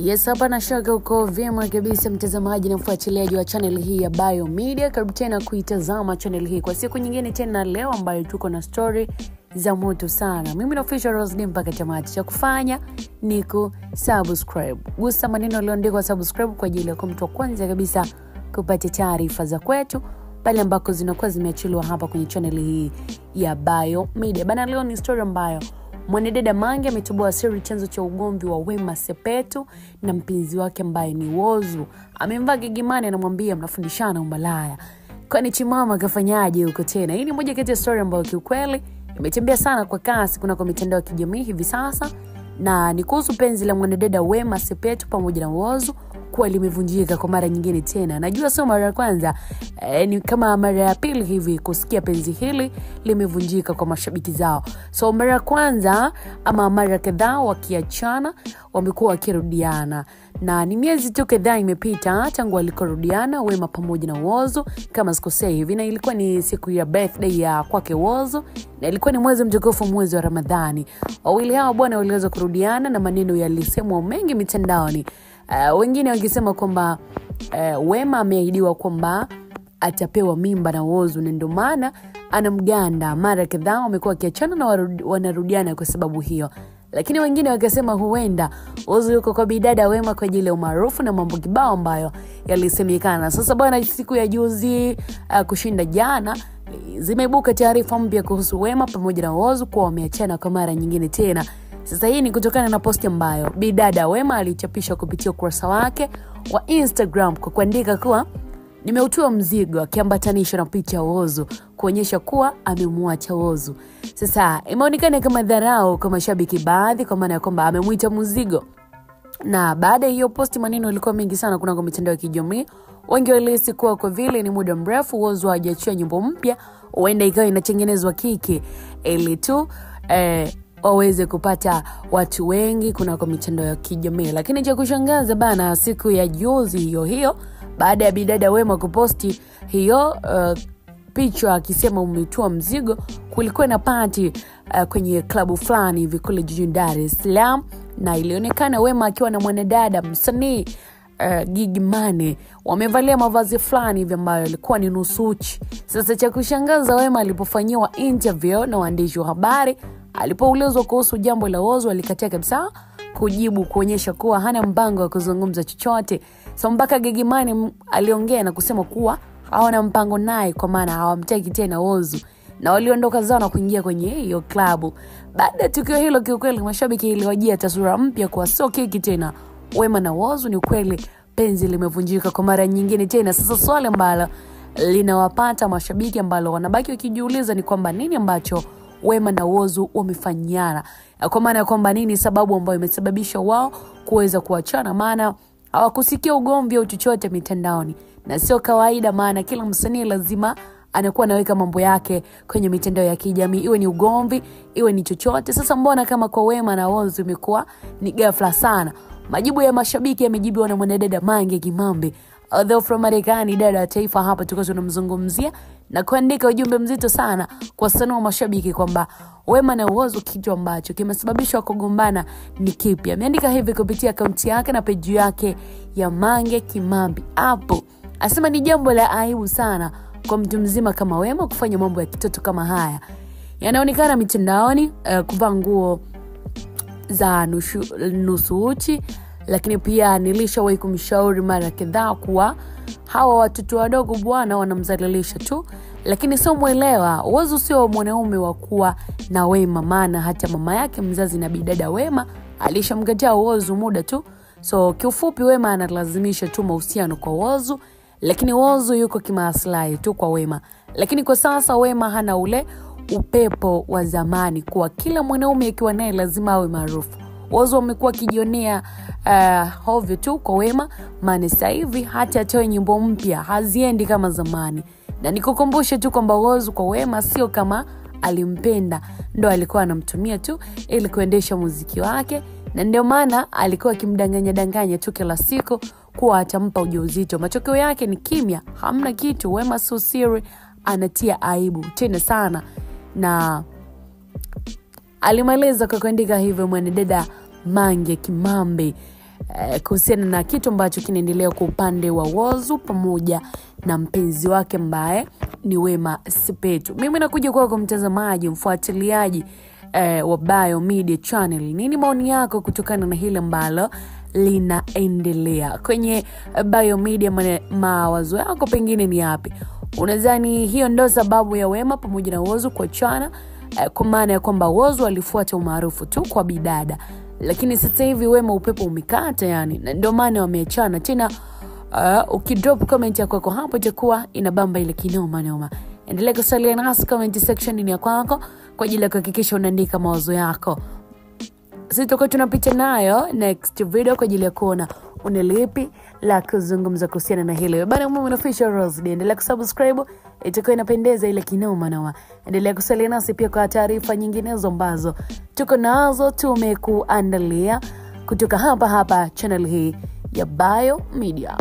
Yes, hapa na shaka uko vyema kabisa mtazamaji na mfuatiliaji wa channel hii ya Bio Media. Karibu tena kuitazama channel hii kwa siku nyingine tena leo ambayo tuko na story za moto sana. Mimi na official Roslyn mpaka tamati. Cha kufanya ni kusubscribe. Gusa maneno yaliyoandikwa subscribe kwa ajili ya mtu wa kwanza kabisa kupata taarifa za kwetu pale ambako zinakuwa zimeachiliwa hapa kwenye channel hii ya Bio Media. Bana, leo ni story ambayo mwanadada Mange ametoboa siri chanzo cha ugomvi wa Wema Sepetu na mpenzi wake ambaye ni Whozu. Amemvaa gigimani, anamwambia mnafundishana umalaya. Kwani chimama kafanyaje huko tena? Hii ni moja kati ya story ambayo kiukweli imetembea sana kwa kasi kwa mitandao ya kijamii hivi sasa, na ni kuhusu penzi la mwanadada Wema Sepetu pamoja na Whozu kuwa limevunjika kwa mara nyingine tena. Najua sio mara ya kwanza, ni kama mara ya pili hivi kusikia penzi hili limevunjika kwa mashabiki zao. So mara ya kwanza ama mara kadhaa wakiachana wamekuwa wakirudiana, na ni miezi tu kadhaa imepita tangu walikorudiana Wema pamoja na Whozu kama sikosei hivi, na ilikuwa ni siku ya birthday ya kwake Whozu, na ilikuwa ni mwezi mtukufu, mwezi wa Ramadhani. Wawili hao bwana waliweza kurudiana na maneno yalisemwa mengi mitandaoni. Wengine wakisema kwamba Wema ameahidiwa kwamba atapewa mimba na Whozu, na ndio maana anamganda. Mara kadhaa wamekuwa wakiachana na wanarudiana kwa sababu hiyo. Lakini wengine wakasema huenda Whozu yuko kwa bidada Wema kwa ajili ya umaarufu na mambo kibao ambayo yalisemekana. Sasa bwana, siku ya juzi kushinda jana zimeibuka taarifa mpya kuhusu Wema pamoja na Whozu kwa wameachana kwa mara nyingine tena. Sasa hii ni kutokana na posti ambayo bidada Wema alichapisha kupitia ukurasa wake wa Instagram kwa kuandika kuwa nimeutua mzigo, akiambatanisha na picha ya Whozu kuonyesha kuwa amemwacha Whozu. Sasa imeonekana kama dharau kwa mashabiki baadhi, kwa maana ya kwamba amemuita mzigo. Na baada ya hiyo posti maneno yalikuwa mengi sana kwa mitandao ya kijamii. Wengi walihisi kuwa kwa vile ni muda mrefu Whozu hajaachia nyimbo mpya, huenda ikawa inatengenezwa kiki ili tu waweze kupata watu wengi kwa mitandao ya kijamii. Lakini cha kushangaza bana, siku ya juzi hiyo baada ya bidada Wema kuposti hiyo picha akisema umetua mzigo, kulikuwa na party kwenye klabu fulani hivi kule jijini Dar es Salaam, na ilionekana Wema akiwa na mwanadada msanii Gigimani. Wamevalia mavazi fulani hivi ambayo yalikuwa ni nusu uchi. Sasa cha kushangaza, Wema alipofanyiwa interview na waandishi wa habari, alipoulizwa kuhusu jambo la Whozu, alikataa kabisa kujibu, kuonyesha kuwa hana mpango wa kuzungumza chochote. So mpaka Gigimani aliongea na kusema kuwa hawana mpango naye, kwa maana hawamtaki tena Whozu, na waliondoka zao na kuingia kwenye hiyo klabu. Baada ya tukio hilo kiukweli mashabiki iliwajia taswira mpya kwa sio kiki tena Wema na Whozu. Ni kweli penzi limevunjika kwa mara nyingine tena. Sasa swali ambalo linawapata mashabiki ambalo wanabaki wakijiuliza ni kwamba nini ambacho Wema na Whozu wamefanyana, kwa maana kwamba nini sababu ambayo imesababisha wao kuweza kuachana, maana hawakusikia ugomvi au chochote mitandaoni. Na sio kawaida, maana kila msanii lazima anakuwa anaweka mambo yake kwenye mitandao ya kijamii, iwe ni ugomvi iwe ni chochote. Sasa mbona kama kwa Wema na Whozu imekuwa ni ghafla sana? Majibu ya mashabiki yamejibiwa na mwanadada Mange Kimambi, although from Marekani, dada wa taifa hapa tuko tunamzungumzia, na kuandika ujumbe mzito sana kwa sanaa mashabiki kwamba Wema na Whozu kitu ambacho kimesababisha kugombana ni kipi. Ameandika hivi kupitia akaunti yake na page yake ya Mange Kimambi. Hapo asema ni jambo la aibu sana kwa mtu mzima kama Wema kufanya mambo ya kitoto kama haya. Yanaonekana mitandaoni kuvaa nguo za nusu uchi, lakini pia nilishawahi kumshauri mara kadhaa kuwa hawa watoto wadogo bwana wanamzalilisha tu, lakini sio muelewa. Whozu sio mwanaume wa kuwa na Wema, maana hata mama yake mzazi na bidada Wema alishamkataa Whozu muda tu. So kiufupi Wema analazimisha tu mahusiano kwa Whozu, lakini Whozu yuko kimaslahi tu kwa Wema. Lakini kwa sasa Wema hana ule upepo wa zamani kwa kila mwanaume akiwa naye lazima awe maarufu. Whozu amekuwa kijionea hovyo tu kwa Wema, maana sasa hivi hata atoe nyimbo mpya haziendi kama zamani. Na nikukumbushe tu kwamba Whozu kwa Wema sio kama alimpenda, ndo alikuwa anamtumia tu ili kuendesha muziki wake, na ndio maana alikuwa akimdanganya tu kila siku kuwa atampa ujauzito. Matokeo yake ni kimya, hamna kitu. Wema so serious, anatia aibu tena sana. Na alimaliza kwa kuandika hivyo mwanadada Mange Kimambi. kuhusiana na kitu ambacho kinaendelea kwa upande wa Whozu pamoja na mpenzi wake ambaye ni Wema Sepetu. Mimi nakuja kwako mtazamaji, mfuatiliaji wa Bayo Media Channel. Nini maoni yako kutokana na hili ambalo linaendelea kwenye Bayo Media? Mawazo yako pengine ni yapi? Unadhani hiyo ndio sababu ya Wema pamoja na Whozu kuachana, kwa maana ya kwamba Whozu alifuata umaarufu tu kwa bidada, lakini sasa hivi Wema upepo umekata yani, na ndio maana wameachana tena? Ukidrop comment yako hapo itakuwa inabamba ile kinoma noma. Endelea kusalia nasi, comment section ni ya kwako kwa ajili ya kuhakikisha unaandika mawazo yako. Sisi tutakuwa tunapita nayo next video kwa ajili ya kuona unalipi la kuzungumza kuhusiana na hilo. Bana, mimi na Fisher Rose, endelea kusubscribe, itakuwa inapendeza ile kinoma noma. Endelea kusalia nasi pia kwa taarifa nyinginezo ambazo tuko nazo tumekuandalia kutoka hapa channel hii ya Bayo Media.